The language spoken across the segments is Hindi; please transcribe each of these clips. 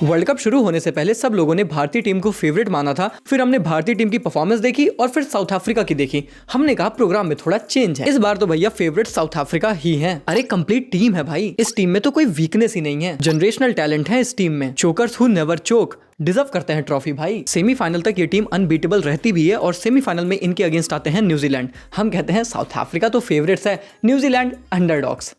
वर्ल्ड कप शुरू होने से पहले सब लोगों ने भारतीय टीम को फेवरेट माना था, फिर हमने भारतीय टीम की परफॉर्मेंस देखी और फिर साउथ अफ्रीका की देखी। हमने कहा प्रोग्राम में थोड़ा चेंज है, इस बार तो भैया फेवरेट साउथ अफ्रीका ही है। अरे कंप्लीट टीम है भाई, इस टीम में तो कोई वीकनेस ही नहीं है, जनरेशनल टैलेंट है इस टीम में। Chokers who never choke deserve करते हैं ट्रॉफी भाई। सेमीफाइनल तक ये टीम अनबीटेबल रहती भी है और सेमीफाइनल में इनके अगेंस्ट आते हैं न्यूजीलैंड। हम कहते हैं साउथ अफ्रीका तो फेवरेट्स है, न्यूजीलैंड अंडरडॉग्स।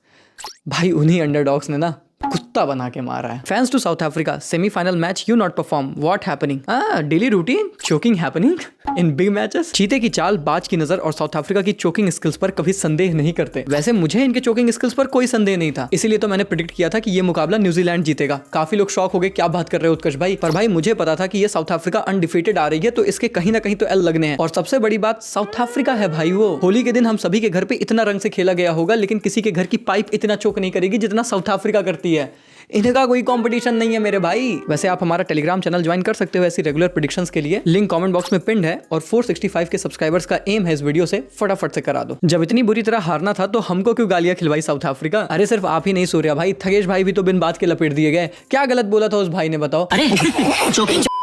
भाई उन्हीं अंडरडॉग्स ने ना कुत्ता बना के मारा है। Fans to South Africa, semifinal match you not perform, what happening? Daily routine choking happening in big matches. चीते की चाल, बाज की नजर और साउथ अफ्रीका की चोकिंग स्किल्स पर कभी संदेह नहीं करते। वैसे मुझे इनके चोकिंग स्किल्स पर कोई संदेह नहीं था, इसीलिए तो मैंने प्रेडिक्ट किया था कि ये मुकाबला न्यूजीलैंड जीतेगा। काफी लोग शॉक हो गए, क्या बात कर रहे हो उत्कर्ष भाई? पर भाई मुझे पता था कि ये साउथ अफ्रीका अनडिफीटेड आ रही है, तो इसके कहीं ना कहीं तो एल लगने हैं। और सबसे बड़ी बात, साउथ अफ्रीका है भाई वो। होली के दिन हम सभी के घर पे इतना रंग से खेला गया होगा, लेकिन किसी के घर की पाइप इतना चोक नहीं करेगी जितना साउथ अफ्रीका करती है। इनका कोई कंपटीशन नहीं है मेरे भाई। वैसे आप हमारा टेलीग्राम चैनल ज्वाइन कर सकते हो ऐसी रेगुलर प्रेडिक्शंस के लिए, लिंक कमेंट बॉक्स में पिन्ड है। और 465 के सब्सक्राइबर्स का एम है इस वीडियो से फटाफट से करा दो। जब इतनी बुरी तरह हारना था तो हमको क्यों गालियां खिलवाई साउथ अफ्रीका? अरे सिर्फ आप ही नहीं सूर्या भाई, थगेश भाई भी तो बिन बात के लपेट दिए गए। क्या गलत बोला था उस भाई ने बताओ? अरे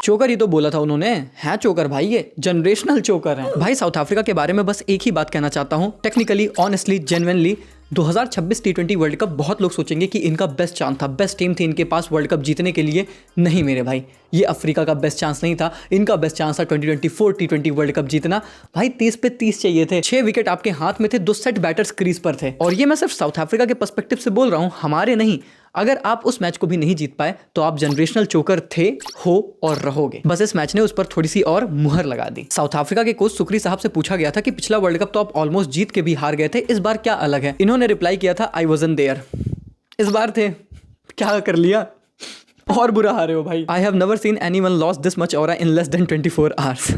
चोकर ही तो बोला था उन्होंने। है चोकर भाई, ये जनरेशनल चोकर है भाई। साउथ अफ्रीका के बारे में बस एक ही बात कहना चाहता हूँ, technically, honestly, genuinely 2026 T20 world cup बहुत लोग सोचेंगे कि इनका बेस्ट चांस था, बेस्ट टीम थी इनके पास वर्ल्ड कप जीतने के लिए। नहीं मेरे भाई, ये अफ्रीका का बेस्ट चांस नहीं था, इनका बेस्ट चांस था 2024 T20 वर्ल्ड कप जीतना। भाई 30 पे 30 चाहिए थे, 6 विकेट आपके हाथ में थे, 2 सेट बैटर्स क्रीज पर थे। और ये मैं सिर्फ साउथ अफ्रीका के पर्सपेक्टिव से बोल रहा हूँ, हमारे नहीं। अगर आप उस मैच को भी नहीं जीत पाए तो आप जनरेशनल चोकर थे, हो और रहोगे। बस इस मैच ने उस पर थोड़ी सी और मुहर लगा दी। साउथ अफ्रीका के कोच सुक्री साहब से पूछा गया था कि पिछला वर्ल्ड कप तो आप ऑलमोस्ट जीत के भी हार गए थे, इस बार क्या अलग है? इन्होंने रिप्लाई किया था, आई वॉजंट देयर। इस बार थे, क्या कर लिया और बुरा हारे हो भाई। I have never seen anyone loss this much aura in less than 24 hours.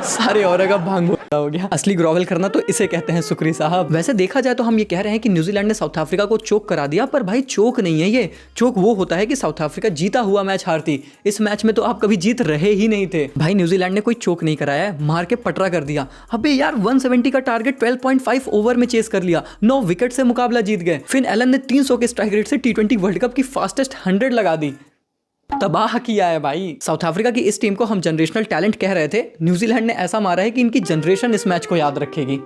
सारे ऑरा का भांग हो गया। असली ग्रोवल करना तो इसे कहते हैं सुक्री साहब। वैसे देखा जाए तो हम ये कह रहे हैं कि न्यूजीलैंड ने साउथ अफ्रीका को चोक करा दिया, पर भाई चोक नहीं है ये। चोक वो होता है कि साउथ अफ्रीका जीता हुआ मैच हारती। इस मैच में तो आप कभी जीत रहे ही नहीं थे भाई। न्यूजीलैंड ने कोई चोक नहीं कराया है, मार के पटरा कर दिया। अबे यार 170 का टारगेट 12.5 ओवर में चेस कर लिया, 9 विकेट से मुकाबला जीत गए। फिन एलन ने 300 के स्ट्राइक रेट से T20 वर्ल्ड कप की फास्टेस्ट 100 लगा दी। तबाह किया है भाई। साउथ अफ्रीका की इस टीम को हम जनरेशनल टैलेंट कह रहे थे, न्यूजीलैंड ने ऐसा मारा है कि इनकी जनरेशन इस मैच को याद रखेगी।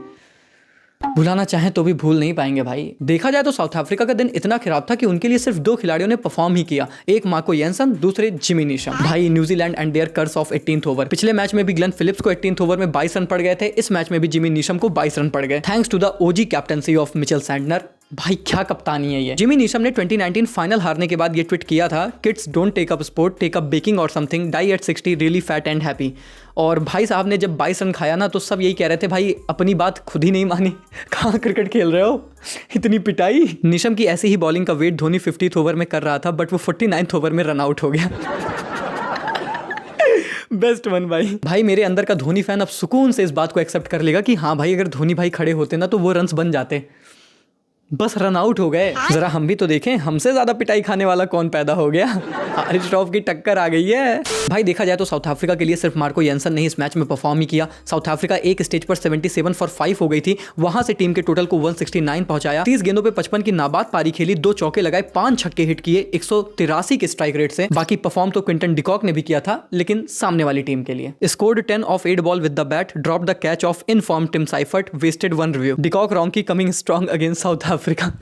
भुलाना चाहें तो भी भूल नहीं पाएंगे भाई। देखा जाए तो साउथ अफ्रीका का दिन इतना खराब था कि उनके लिए सिर्फ 2 खिलाड़ियों ने परफॉर्म ही किया, एक मार्को येंसन, दूसरे जिमी नीशम। भाई New Zealand and their curse of 18th over. पिछले मैच में भी ग्लेन फिलिप्स को 18th ओवर में 22 रन पड़ गए थे, इस मैच में भी जिमी नीशम को 22 रन पड़ गए, thanks to the OG captaincy of Mitchell Santner. भाई क्या कप्तानी है ये। जिमी नीशम ने 2019 फाइनल हारने के बाद ये ट्वीट किया था, kids don't take up sport, take up baking और something, die at 60, really fat and happy. और भाई साहब ने जब 22 रन खाया ना तो सब यही कह रहे थे, भाई अपनी बात खुद ही नहीं मानी, कहाँ क्रिकेट खेल रहे हो, इतनी पिटाई। नीशम की ऐसी ही बॉलिंग का वेट धोनी 50th ओवर में कर रहा था, बट वो 49th ओवर में रन आउट हो गया। बेस्ट वन भाई मेरे अंदर का धोनी फैन अब सुकून से इस बात को एक्सेप्ट कर लेगा कि हाँ भाई, अगर धोनी भाई खड़े होते ना तो वो रन्स बन जाते, बस रन आउट हो गए। जरा हम भी तो देखें, हमसे ज्यादा पिटाई खाने वाला कौन पैदा हो गया। हारिस रऊफ की टक्कर आ गई है भाई। देखा जाए तो साउथ अफ्रीका के लिए सिर्फ मार्को येंसन ने इस मैच में परफॉर्म ही किया। साउथ अफ्रीका एक स्टेज पर 77 for 5 हो गई थी, वहां से टीम के टोटल को 169 पहुंचाया। 30 गेंदों पे 55 की नाबाद पारी खेली, 2 चौके लगाए, 5 छक्के हिट किए 183 के स्ट्राइक रेट से। बाकी परफॉर्म तो क्विंटन डिकॉक ने भी किया था, लेकिन सामने वाली टीम के लिए। Scored 10 off 8 ball with the bat, drop the catch of in form Tim Seifert, wasted 1 review. De Kock wrong की coming strong against South Africa.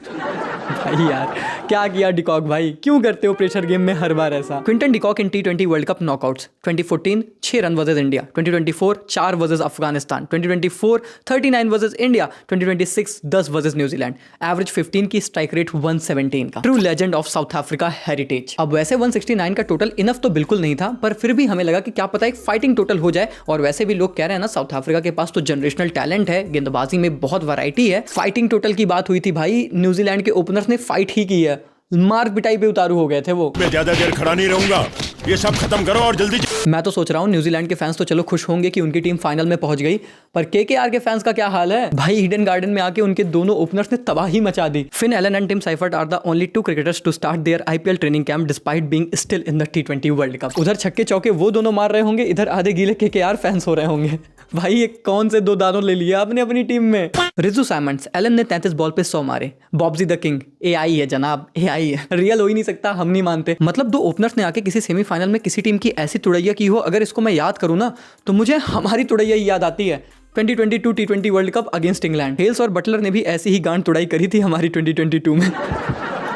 भाई यार क्या किया डिकॉक भाई, क्यों करते हो प्रेशर गेम में हर बार ऐसा? क्विंटन डिकॉक इन T20 world cup knockouts, 2014 6 run versus India, 2024 4 versus Afghanistan, 2024 39 versus India, 2026 10 versus New Zealand, average 15 की, स्ट्राइक रेट 117 का। True legend of south Africa heritage. अब वैसे 169 का टोटल इनफ तो बिल्कुल नहीं था, पर फिर भी हमें लगा कि क्या पता एक फाइटिंग टोटल हो जाए। और वैसे भी लोग कह रहे हैं ना, साउथ अफ्रीका के पास तो जनरेशनल टैलेंट है, गेंदबाजी में बहुत वैरायटी है। फाइटिंग टोटल की बात हुई थी भाई, न्यूजीलैंड के ओपनर्स ने फाइट ही की है, मार पिटाई पे उतारू हो गए थे वो। मैं ज्यादा देर खड़ा नहीं रहूंगा। ये सब खत्म करो और जल्दी। मैं तो सोच रहा हूँ न्यूजीलैंड के फैंस तो चलो खुश होंगे कि उनकी टीम फाइनल में पहुंच गई, पर केकेआर के फैंस का क्या हाल है भाई। ईडन गार्डन में आके उनके दोनों ओपनर्स ने तबाही मचा दी। Finn Allen and Tim Seifert are the only two cricketers to start their IPL training camp despite being still in the T20 world cup. उधर छक्के चौके वो दोनों मार रहे होंगे, इधर आधे गीले केकेआर फैंस हो रहे होंगे। भाई ये कौन से दो दानों ले लिया आपने अपनी टीम में। रिजू साइमंड्स, एलन ने 33 बॉल पे 100 मारे। बॉब्जी द किंग, एआई है जनाब, एआई है, रियल हो ही नहीं सकता, हम नहीं मानते। मतलब दो ओपनर्स ने आके किसी सेमीफाइनल में किसी टीम की ऐसी तुड़ैया की हो, अगर इसको मैं याद करूं ना तो मुझे हमारी तुड़ैया ही याद आती है। 2022 T20 world cup against England, Hales और बटलर ने भी ऐसी ही गांड तुड़ाई करी थी हमारी 2022 में।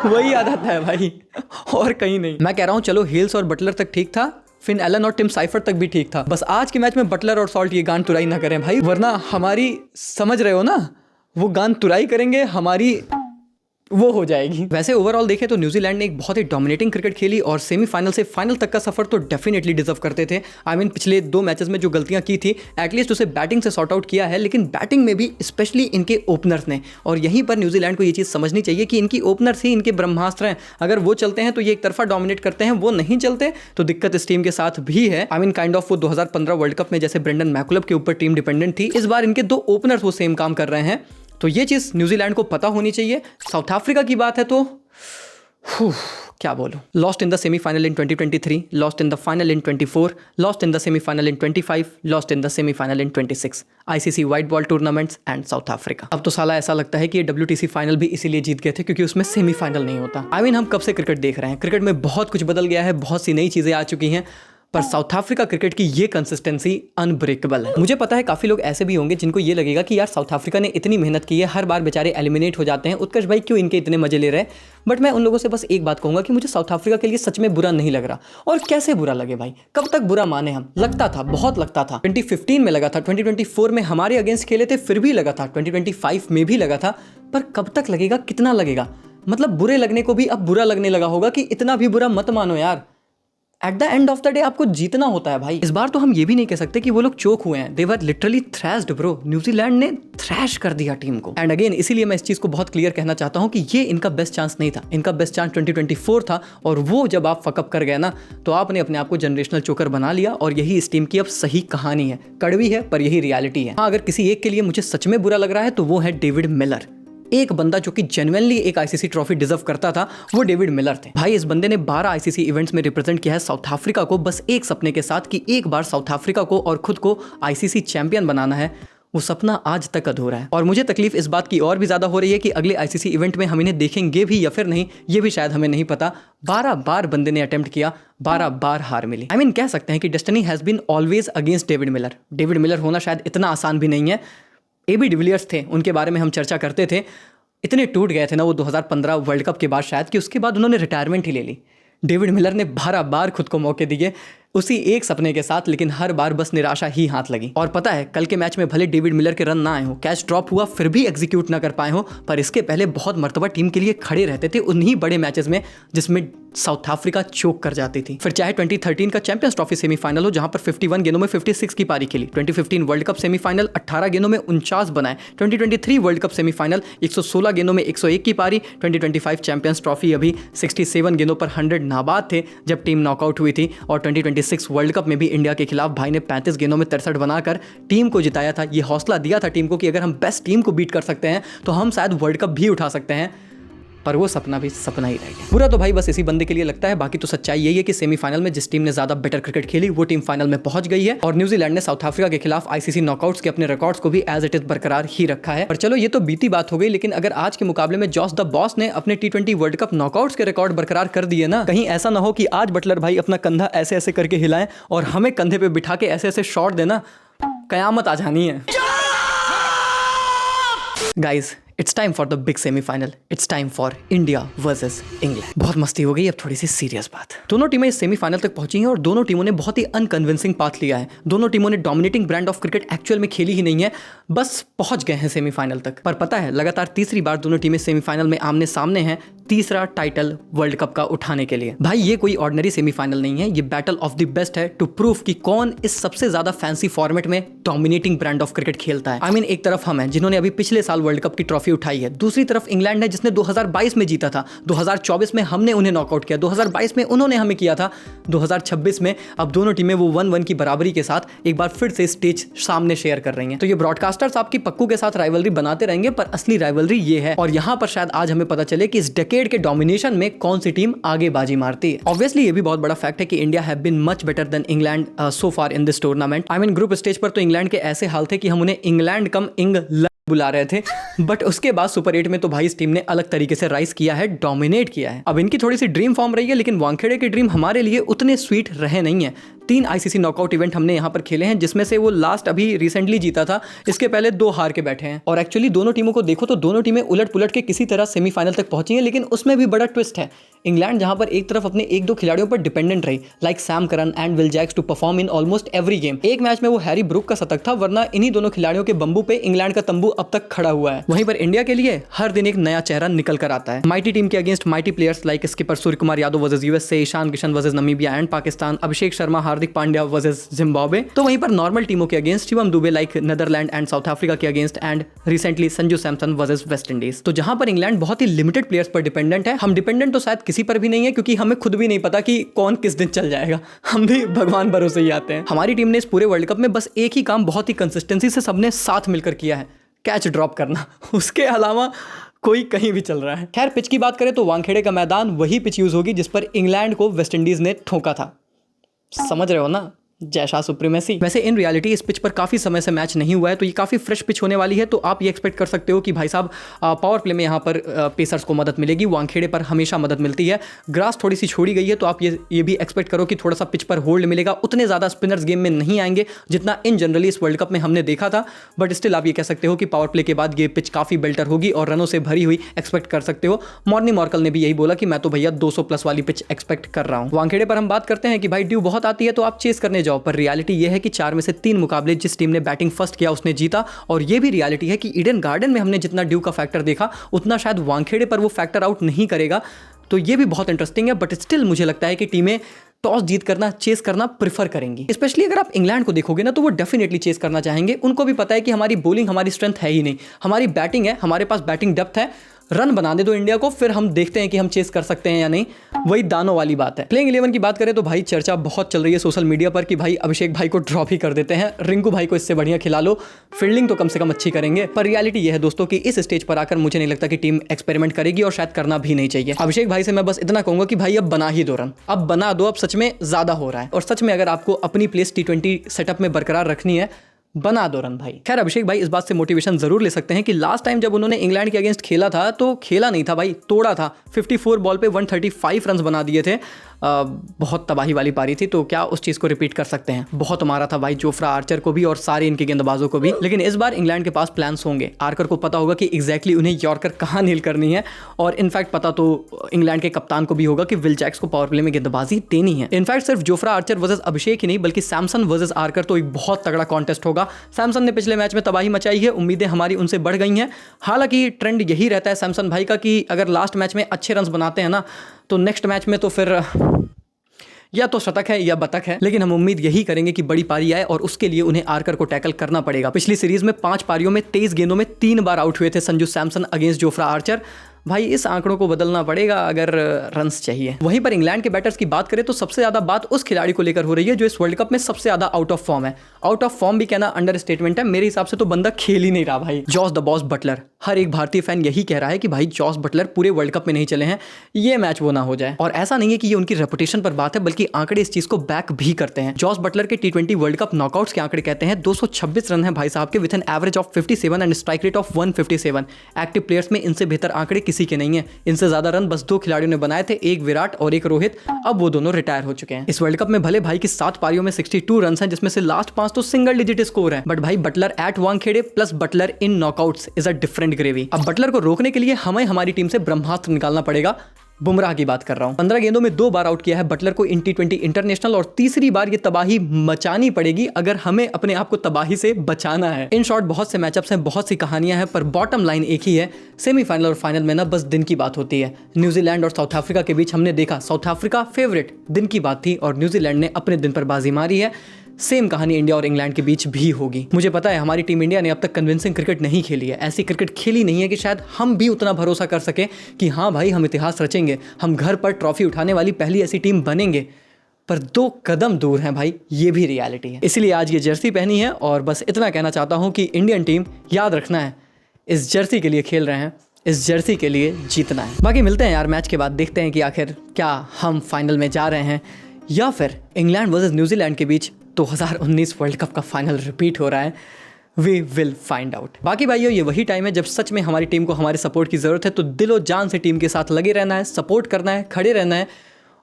वही याद आता है भाई, और कहीं नहीं। मैं कह रहा हूं चलो हेल्स और बटलर तक ठीक था, फिन एलन और टिम साइफर्ट तक भी ठीक था, बस आज के मैच में बटलर और सॉल्ट ये गांड तुराई ना करें भाई, वरना हमारी, समझ रहे हो ना, वो गांड तुराई करेंगे, हमारी वो हो जाएगी। वैसे ओवरऑल देखें तो न्यूजीलैंड ने एक बहुत ही डोमिनेटिंग क्रिकेट खेली और सेमीफाइनल से फाइनल तक का सफर तो डेफिनेटली डिजर्व करते थे। आई मीन पिछले 2 मैचेस में जो गलतियां की थी एटलीस्ट उसे बैटिंग से सॉर्ट आउट किया है, लेकिन बैटिंग में भी स्पेशली इनके ओपनर्स ने, और यहीं पर न्यूजीलैंड को ये चीज़ समझनी चाहिए कि इनकी ओपनर्स ही इनके ब्रह्मास्त्र हैं। अगर वो चलते हैं तो ये एक तरफा डोमिनेट करते हैं, वो नहीं चलते तो दिक्कत इस टीम के साथ भी है। आई मीन काइंड ऑफ वो 2015 वर्ल्ड कप में जैसे ब्रेंडन मैकुलम के ऊपर टीम डिपेंडेंट थी, इस बार इनके 2 ओपनर्स वो सेम काम कर रहे हैं, तो ये चीज़ न्यूजीलैंड को पता होनी चाहिए। साउथ अफ्रीका की बात है तो क्या बोलूं, lost in the semifinal in 2023, lost in the final in 24, lost in the semifinal in 25, lost in the semifinal in 26, ICC white ball tournaments and South Africa. अब तो साला ऐसा लगता है कि ये WTC फाइनल भी इसीलिए जीत गए थे क्योंकि उसमें सेमीफाइनल नहीं होता। आई मीन हम कब से क्रिकेट देख रहे हैं, क्रिकेट में बहुत कुछ बदल गया है, बहुत सी नई चीजें आ चुकी हैं, पर साउथ अफ्रीका क्रिकेट की ये कंसिस्टेंसी अनब्रेकेबल है। मुझे पता है काफी लोग ऐसे भी होंगे जिनको ये लगेगा कि यार साउथ अफ्रीका ने इतनी मेहनत की है, हर बार बेचारे एलिमिनेट हो जाते हैं, उत्कर्ष भाई क्यों इनके इतने मजे ले रहे हैं। बट मैं उन लोगों से बस एक बात कहूंगा कि मुझे साउथ अफ्रीका के लिए सच में बुरा नहीं लग रहा। और कैसे बुरा लगे भाई, कब तक बुरा माने हम, लगता था, बहुत लगता था। 2015 में लगा था, 2024 में हमारे अगेंस्ट खेले थे फिर भी लगा था, 2025 में भी लगा था, पर कब तक लगेगा, कितना लगेगा। मतलब बुरे लगने को भी अब बुरा लगने लगा होगा कि इतना भी बुरा मत मानो यार। At the end of the day आपको जीतना होता है भाई। इस बार तो हम ये भी नहीं कह सकते कि वो लोग चोक हुए हैं, they were literally thrashed bro. New Zealand ने थ्रैश कर दिया टीम को। एंड अगेन इसीलिए मैं इस चीज को बहुत क्लियर कहना चाहता हूं कि ये इनका बेस्ट चांस नहीं था, इनका बेस्ट चांस 2024 था, और वो जब आप फकअप कर गए ना तो आपने अपने आप को जनरेशनल चोकर बना लिया, और यही इस टीम की अब सही कहानी है। कड़वी है पर यही रियलिटी है। हाँ, अगर किसी एक के लिए मुझे सच में बुरा लग रहा है तो वो है डेविड मिलर। एक बंदा जो कि जेन्युइनली एक आईसीसी ट्रॉफी डिजर्व करता था, वो डेविड मिलर थे भाई। इस बंदे ने 12 आईसीसी इवेंट्स में रिप्रेजेंट किया है साउथ अफ्रीका को, बस एक सपने के साथ कि एक बार साउथ अफ्रीका को और खुद को आईसीसी चैंपियन बनाना है। वो सपना आज तक अधूरा है, और मुझे तकलीफ इस बात की और भी ज्यादा हो रही है कि अगले आईसीसी इवेंट में हम इन्हें देखेंगे भी या फिर नहीं, ये भी शायद हमें नहीं पता। 12 बार बंदे ने अटेम्प्ट किया, 12 बार हार मिली। आई मीन कह सकते हैं कि destiny has been always against David Miller. David Miller होना शायद इतना आसान भी नहीं है। AB डिविलियर्स थे, उनके बारे में हम चर्चा करते थे, इतने टूट गए थे ना वो 2015 वर्ल्ड कप के बाद शायद, कि उसके बाद उन्होंने रिटायरमेंट ही ले ली। डेविड मिलर ने 12 बार खुद को मौके दिए उसी एक सपने के साथ, लेकिन हर बार बस निराशा ही हाथ लगी। और पता है कल के मैच में भले डेविड मिलर के रन ना आए हो, कैच ड्रॉप हुआ फिर भी एग्जीक्यूट ना कर पाए हो, पर इसके पहले बहुत मर्तबा टीम के लिए खड़े रहते थे उन्हीं बड़े मैचेस में जिसमें साउथ अफ्रीका चोक कर जाती थी। फिर चाहे 2013 का चैंपियंस ट्रॉफी सेमीफाइनल हो जहां पर 51 गेंदों में 56 की पारी खेली, 2015 वर्ल्ड कप सेमीफाइनल 18 गेंदों में 49 बनाए, 2023 वर्ल्ड कप सेमीफाइनल 116 गेंदों में 101 की पारी, 2025 चैंपियंस ट्रॉफी अभी 67 गेंदों पर 100 नाबाद थे जब टीम नॉकआउट हुई थी, और 2026 वर्ल्ड कप में भी इंडिया के खिलाफ भाई ने 35 गेंदों में 63 बनाकर टीम को जिताया था। ये हौसला दिया था टीम को कि अगर हम बेस्ट टीम को बीट कर सकते हैं तो हम शायद वर्ल्ड कप भी उठा सकते हैं, पर वो सपना भी सपना ही रह गया। पूरा तो भाई बस इसी बंदे के लिए लगता है, बाकी तो सच्चाई यही है कि सेमीफाइनल में जिस टीम ने ज्यादा बेटर क्रिकेट खेली वो टीम फाइनल में पहुंच गई है, और न्यूजीलैंड ने साउथ अफ्रीका के खिलाफ आईसीसी नॉकआउट्स के अपने रिकॉर्ड्स को भी एज इट इज बरकरार ही रखा है। पर चलो ये तो बीती बात हो गई, लेकिन अगर आज के मुकाबले में जॉस द बॉस ने अपने T20 वर्ल्ड कप नॉकआउट्स के रिकॉर्ड बरकरार कर दिए ना, कहीं ऐसा ना हो कि आज बटलर भाई अपना कंधा ऐसे ऐसे करके हिलाएं और हमें कंधे पे बिठा के ऐसे ऐसे शॉट देना, कयामत आ जानी है। Guys, it's time for the big semifinal, it's time for India versus England. बहुत मस्ती हो गई, अब थोड़ी सी सीरियस बात। दोनों टीमें इस सेमीफाइनल तक पहुंची हैं और दोनों टीमों ने बहुत ही अनकन्विंसिंग पाथ लिया है। दोनों टीमों ने dominating brand of cricket actual में खेली ही नहीं है, बस पहुंच गए हैं सेमीफाइनल तक। पर पता है लगातार तीसरी बार दोनों टीमें सेमीफाइनल में आमने सामने हैं, तीसरा टाइटल वर्ल्ड कप का उठाने के लिए। भाई ये कोई ऑर्डिनरी सेमीफाइनल नहीं है, ये बैटल ऑफ द बेस्ट है टू प्रूव कि कौन इस सबसे ज्यादा फैंसी फॉर्मेट में डोमिनेटिंग ब्रांड ऑफ क्रिकेट खेलता है। आई मीन एक तरफ हम हैं जिन्होंने अभी पिछले साल वर्ल्ड कप की ट्रॉफी उठाई है, दूसरी तरफ इंग्लैंड है जिसने 2022 में जीता था, 2024 में हमने उन्हें नॉकआउट किया, 2022 में उन्होंने हमें किया था, 2026 में अब दोनों टीमें वो 1-1 की बराबरी के साथ एक बार फिर से स्टेज सामने शेयर कर रही हैं। तो ये ब्रॉडकास्टर्स आपकी पक्कू के साथ राइवलरी बनाते रहेंगे, पर असली राइवलरी ये है। और यहां पर शायद आज हमें पता चले कि इस डेकेड के डोमिनेशन में कौन सी टीम आगे बाजी मारती है। ऑब्वियसली ये भी बहुत बड़ा फैक्ट है कि India have been much better than England so far in this tournament. I mean group stage पर तो इंग्लैंड के ऐसे हाल थे कि हम उन्हें इंग्लैंड कम इंग्लैंड बुला रहे थे, बट उसके बाद सुपर 8 में तो भाई इस टीम ने अलग तरीके से राइज किया है, डोमिनेट किया है। अब इनकी थोड़ी सी ड्रीम फॉर्म रही है, लेकिन वानखेड़े के ड्रीम हमारे लिए उतने स्वीट रहे नहीं है। 3 आईसीसी नॉकआउट इवेंट हमने यहाँ पर खेले हैं, जिसमें से वो लास्ट अभी रिसेंटली जीता था, इसके पहले 2 हार के बैठे हैं। और एक्चुअली दोनों टीमों को देखो तो दोनों टीमें उलट पुलट के किसी तरह सेमीफाइनल तक पहुंची हैं, लेकिन उसमें भी बड़ा ट्विस्ट है। इंग्लैंड जहां पर एक तरफ अपने 1-2 खिलाड़ियों पर डिपेंडेंट रही, like Sam Curran and Will Jacks to perform in almost every game. एक मैच में वो हैरी ब्रूक का शतक था, वरना इन्हीं दोनों खिलाड़ियों के बंबू पे इंग्लैंड का तंबू अब तक खड़ा हुआ है। वहीं पर इंडिया के लिए हर दिन एक नया चेहरा निकल कर आता है। माइटी टीम के against mighty players like skipper Surya Kumar Yadav versus USA, Ishan Kishan versus Namibia and Pakistan, Abhishek Sharma Hardik Pandya versus Zimbabwe. तो वहीं पर नॉर्मल टीमों के against Shivam Dube like Netherland and South Africa against, and recently Sanju Samson versus West Indies जहां पर इंग्लैंड बहुत ही लिमिटेड प्लेयर्स पर डिपेंडेंट है, हम डिपेंडेंट तो शायद किसी पर भी नहीं है, क्योंकि हमें खुद भी नहीं पता कि कौन किस दिन चल जाएगा। हम भी भगवान भरोसे ही आते हैं। हमारी टीम ने इस पूरे वर्ल्ड कप में बस एक ही काम बहुत ही कंसिस्टेंसी से सबने साथ मिलकर किया है, कैच ड्रॉप करना। उसके अलावा कोई कहीं भी चल रहा है। खैर पिच की बात करें तो वानखेड़े का मैदान वही पिच यूज होगी जिस पर इंग्लैंड को वेस्ट इंडीज ने ठोका था। समझ रहे हो ना, जैसा सुप्रीमेसी। वैसे इन रियलिटी इस पिच पर काफी समय से मैच नहीं हुआ है, तो ये काफी फ्रेश पिच होने वाली है। तो आप ये एक्सपेक्ट कर सकते हो कि भाई साहब पावर प्ले में यहाँ पर पेसर्स को मदद मिलेगी, वानखेड़े पर हमेशा मदद मिलती है। ग्रास थोड़ी सी छोड़ी गई है, तो आप ये भी एक्सपेक्ट करो कि थोड़ा सा पिच पर होल्ड मिलेगा। उतने ज्यादा स्पिनर्स गेम में नहीं आएंगे जितना इन जनरली इस वर्ल्ड कप में हमने देखा था, बट स्टिल आप ये कह सकते हो कि पावर प्ले के बाद ये पिच काफी बेल्टर होगी और रनों से भरी हुई एक्सपेक्ट कर सकते हो। मॉर्नी मॉर्कल ने भी यही बोला कि मैं तो भैया 200 प्लस वाली पिच एक्सपेक्ट कर रहा हूँ। वानखेड़े पर हम बात करते हैं कि भाई ड्यू बहुत आती है तो आप चेस करने जाओ, पर रियलिटी ये है कि 4 में से 3 मुकाबले जिस टीम ने बैटिंग फर्स्ट किया उसने जीता। और ये भी रियलिटी है कि ईडन गार्डन में हमने जितना ड्यू का फैक्टर देखा उतना शायद वानखेड़े पर वो फैक्टर आउट नहीं करेगा। तो ये भी बहुत इंटरेस्टिंग है, बट स्टिल मुझे लगता है कि टीमें टॉस जीत करना, चेस करना प्रेफर करेंगी। स्पेशली अगर आप इंग्लैंड को देखोगे ना, तो वो डेफिनेटली चेस करना चाहेंगे। उनको भी पता है कि हमारी बॉलिंग हमारी स्ट्रेंथ है ही नहीं, हमारी बैटिंग है, हमारे पास बैटिंग डेप्थ है। रन बनाने दो इंडिया को, फिर हम देखते हैं कि हम चेस कर सकते हैं या नहीं। वही दानों वाली बात है। प्लेइंग 11 की बात करें तो भाई चर्चा बहुत चल रही है सोशल मीडिया पर कि भाई अभिषेक भाई को ड्रॉप ही कर देते हैं, रिंकू भाई को इससे बढ़िया खिला लो, फील्डिंग तो कम से कम अच्छी करेंगे। पर रियलिटी ये है दोस्तों कि इस स्टेज पर आकर मुझे नहीं लगता कि टीम एक्सपेरिमेंट करेगी, और शायद करना भी नहीं चाहिए। अभिषेक भाई से मैं बस इतना कहूंगा कि भाई अब बना ही दो रन, अब बना दो, अब सच में ज्यादा हो रहा है। और सच में अगर आपको अपनी प्लेस T20 सेटअप में बरकरार रखनी है, बना दो रन भाई। खैर अभिषेक भाई इस बात से मोटिवेशन जरूर ले सकते हैं कि लास्ट टाइम जब उन्होंने इंग्लैंड के अगेंस्ट खेला था तो खेला नहीं था भाई, तोड़ा था। 54 बॉल पे 135 रन बना दिए थे। बहुत तबाही वाली पारी थी, तो क्या उस चीज़ को रिपीट कर सकते हैं? बहुत मारा था भाई जोफ्रा आर्चर को भी और सारे इनके गेंदबाजों को भी। लेकिन इस बार इंग्लैंड के पास प्लान्स होंगे। आर्कर को पता होगा कि एग्जैक्टली उन्हें यॉर्कर कहाँ नील करनी है, और इनफैक्ट पता तो इंग्लैंड के कप्तान को भी होगा कि विल जैक्स को पावर प्ले में गेंदबाजी देनी है। इनफैक्ट सिर्फ जोफ्रा आर्चर वर्सेस अभिषेक ही नहीं, बल्कि सैमसन वर्सेस आर्कर तो एक बहुत तगड़ा कॉन्टेस्ट होगा। सैमसन ने पिछले मैच में तबाही मचाई है, उम्मीदें हमारी उनसे बढ़ गई हैं। हालांकि ट्रेंड यही रहता है सैमसन भाई का कि अगर लास्ट मैच में अच्छे रन बनाते हैं ना, तो नेक्स्ट मैच में तो फिर या तो शतक है या बतक है। लेकिन हम उम्मीद यही करेंगे कि बड़ी पारी आए, और उसके लिए उन्हें आर्कर को टैकल करना पड़ेगा। पिछली सीरीज में 5 पारियों में 23 गेंदों में 3 बार आउट हुए थे Sanju Samson against Jofra Archer. भाई इस आंकड़ों को बदलना पड़ेगा अगर रन्स चाहिए। वहीं पर इंग्लैंड के बैटर्स की बात करें तो सबसे ज्यादा बात उस खिलाड़ी को लेकर हो रही है जो इस वर्ल्ड कप में सबसे ज्यादा आउट ऑफ फॉर्म है। आउट ऑफ फॉर्म भी कहना अंडर स्टेटमेंट है, मेरे हिसाब से तो बंदा खेल ही नहीं रहा भाई। Jos the boss Buttler. हर एक भारतीय फैन यही कह रहा है कि भाई जॉस बटलर पूरे वर्ल्ड कप में नहीं चले हैं, ये मैच वो ना हो जाए। और ऐसा नहीं है कि ये उनकी रेपुटेशन पर बात है, बल्कि आंकड़े इस चीज को बैक भी करते हैं। जॉस बटलर के T20 वर्ल्ड कप नॉकआउट्स के आंकड़े कहते हैं 226 रन है भाई साहब के, with an average of 57 and strike rate of 157। Active players में इनसे बेहतर आंकड़े किसी के नहीं है। इनसे ज्यादा रन बस 2 खिलाड़ियों ने बनाए थे, एक विराट और एक रोहित। अब वो दोनों रिटायर हो चुके हैं। इस वर्ल्ड कप में भले भाई की 7 पारियों में 62 रन हैं, जिसमें से लास्ट 5 तो सिंगल डिजिट स्कोर है, बट भाई Buttler at Wankhede plus Buttler in knockouts is a different gravy. अब बटलर को रोकने के लिए हमें हमारी टीम से ब्रह्मास्त्र निकालना पड़ेगा। बुमराह की बात कर रहा हूँ। 15 गेंदों में 2 बार आउट किया है बटलर को इन T20 इंटरनेशनल, और तीसरी बार ये तबाही मचानी पड़ेगी अगर हमें अपने आप को तबाही से बचाना है। इन शॉर्ट बहुत से मैचअप्स हैं, बहुत सी कहानियां हैं, पर बॉटम लाइन एक ही है, सेमीफाइनल और फाइनल में ना बस दिन की बात होती है। न्यूजीलैंड और साउथ अफ्रीका के बीच हमने देखा साउथ अफ्रीका फेवरेट, दिन की बात थी, और न्यूजीलैंड ने अपने दिन पर बाजी मारी है। सेम कहानी इंडिया और इंग्लैंड के बीच भी होगी। मुझे पता है हमारी टीम इंडिया ने अब तक कन्विंसिंग क्रिकेट नहीं खेली है, ऐसी क्रिकेट खेली नहीं है कि शायद हम भी उतना भरोसा कर सकें कि हाँ भाई हम इतिहास रचेंगे, हम घर पर ट्रॉफी उठाने वाली पहली ऐसी टीम बनेंगे। पर 2 कदम दूर हैं भाई, ये भी रियलिटी है। इसलिए आज ये जर्सी पहनी है और बस इतना कहना चाहता हूँ कि इंडियन टीम याद रखना है, इस जर्सी के लिए खेल रहे हैं, इस जर्सी के लिए जीतना है। बाकी मिलते हैं यार मैच के बाद, देखते हैं कि आखिर क्या हम फाइनल में जा रहे हैं या फिर इंग्लैंड वर्सेस न्यूजीलैंड के बीच 2019 वर्ल्ड कप का फाइनल रिपीट हो रहा है। We will find out. बाकी भाइयों, ये वही टाइम है जब सच में हमारी टीम को हमारे सपोर्ट की ज़रूरत है, तो दिलो जान से टीम के साथ लगे रहना है, सपोर्ट करना है, खड़े रहना है,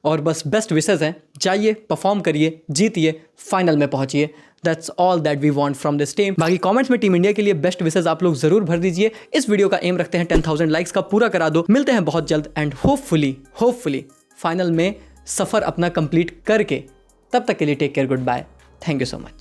और बस बेस्ट विशेज़ हैं। जाइए, परफॉर्म करिए, जीतिए, फाइनल में पहुंचिए। That's all that we want from this team. बाकी कमेंट्स में टीम इंडिया के लिए बेस्ट विशेज़ आप लोग ज़रूर भर दीजिए। इस वीडियो का एम रखते हैं 10,000 लाइक्स का, पूरा करा दो। मिलते हैं बहुत जल्द एंड होपफुली फाइनल में सफ़र अपना कंप्लीट करके। तब तक के लिए take care, goodbye, thank you so much.